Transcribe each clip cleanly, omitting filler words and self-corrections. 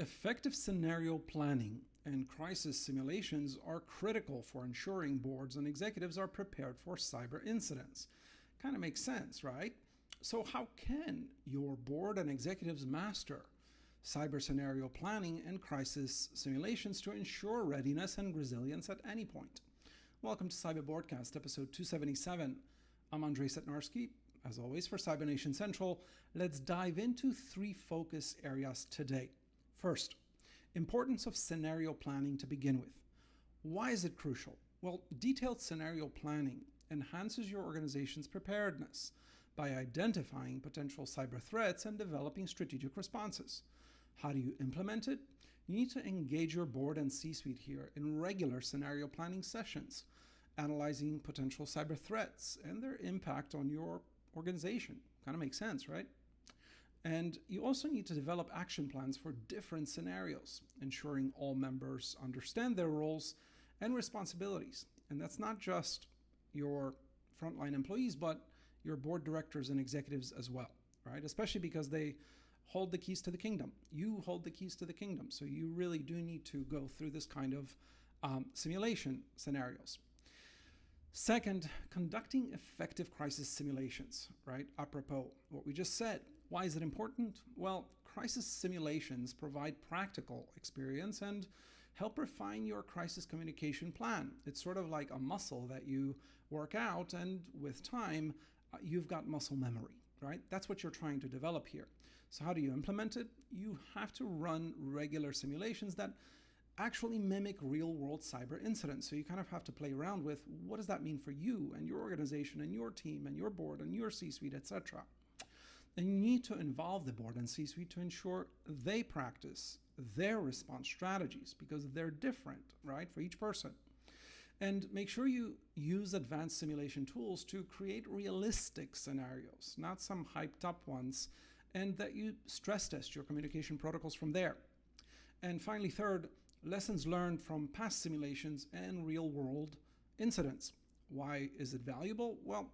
Effective scenario planning and crisis simulations are critical for ensuring boards and executives are prepared for cyber incidents. Kind of makes sense, right? So how can your board and executives master cyber scenario planning and crisis simulations to ensure readiness and resilience at any point? Welcome to CyberBoardCast, episode 277. I'm Andrzej Cetnarski, as always, for Cyber Nation Central. Let's dive into three focus areas today. First, importance of scenario planning to begin with. Why is it crucial? Well, detailed scenario planning enhances your organization's preparedness by identifying potential cyber threats and developing strategic responses. How do you implement it? You need to engage your board and C-suite here in regular scenario planning sessions, analyzing potential cyber threats and their impact on your organization. Kind of makes sense, right? And you also need to develop action plans for different scenarios, ensuring all members understand their roles and responsibilities. And that's not just your frontline employees, but your board directors and executives as well, right? Especially because they hold the keys to the kingdom. You hold the keys to the kingdom. So you really do need to go through this kind of simulation scenarios. Second, conducting effective crisis simulations, right? Apropos what we just said. Why is it important? Well, crisis simulations provide practical experience and help refine your crisis communication plan. It's sort of like a muscle that you work out, and with time, you've got muscle memory, right? That's what you're trying to develop here. So how do you implement it? You have to run regular simulations that actually mimic real-world cyber incidents. So you kind of have to play around with what does that mean for you and your organization and your team and your board and your C-suite, etc. And you need to involve the board and C-suite to ensure they practice their response strategies because they're different, right, for each person. And make sure you use advanced simulation tools to create realistic scenarios, not some hyped up ones, and that you stress test your communication protocols from there. And finally, third, lessons learned from past simulations and real-world incidents. Why is it valuable? Well,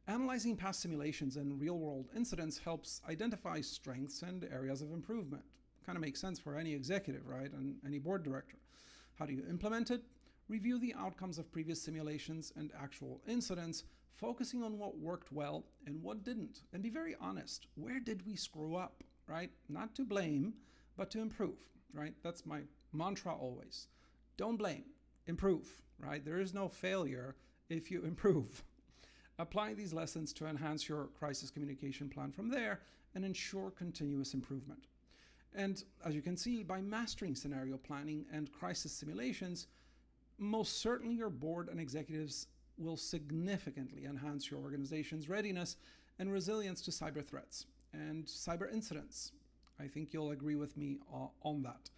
analyzing past simulations and real-world incidents helps identify strengths and areas of improvement. Kind of makes sense for any executive, right, and any board director. How do you implement it? Review the outcomes of previous simulations and actual incidents, focusing on what worked well and what didn't. And be very honest. Where did we screw up, right? Not to blame, but to improve, right? That's my mantra always. Don't blame, improve, right? There is no failure if you improve. Apply these lessons to enhance your crisis communication plan from there and ensure continuous improvement. And as you can see, by mastering scenario planning and crisis simulations, most certainly your board and executives will significantly enhance your organization's readiness and resilience to cyber threats and cyber incidents. I think you'll agree with me on that.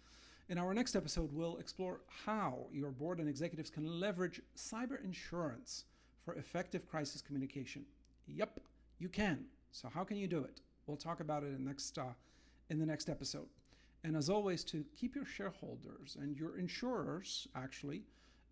In our next episode, we'll explore how your board and executives can leverage cyber insurance for effective crisis communication. Yep, you can. So how can you do it? We'll talk about it in the next episode. And as always, to keep your shareholders and your insurers, actually,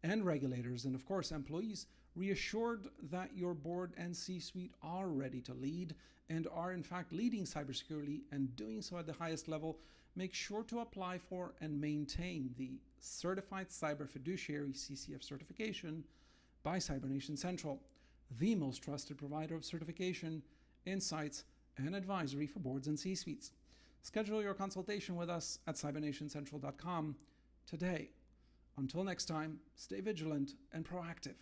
and regulators, and of course employees, reassured that your board and C-suite are ready to lead and are in fact leading cybersecurity and doing so at the highest level, make sure to apply for and maintain the Certified Cyber Fiduciary CCF certification by Cyber Nation Central, the most trusted provider of certification, insights, and advisory for boards and C-suites. Schedule your consultation with us at cybernationcentral.com today. Until next time, stay vigilant and proactive.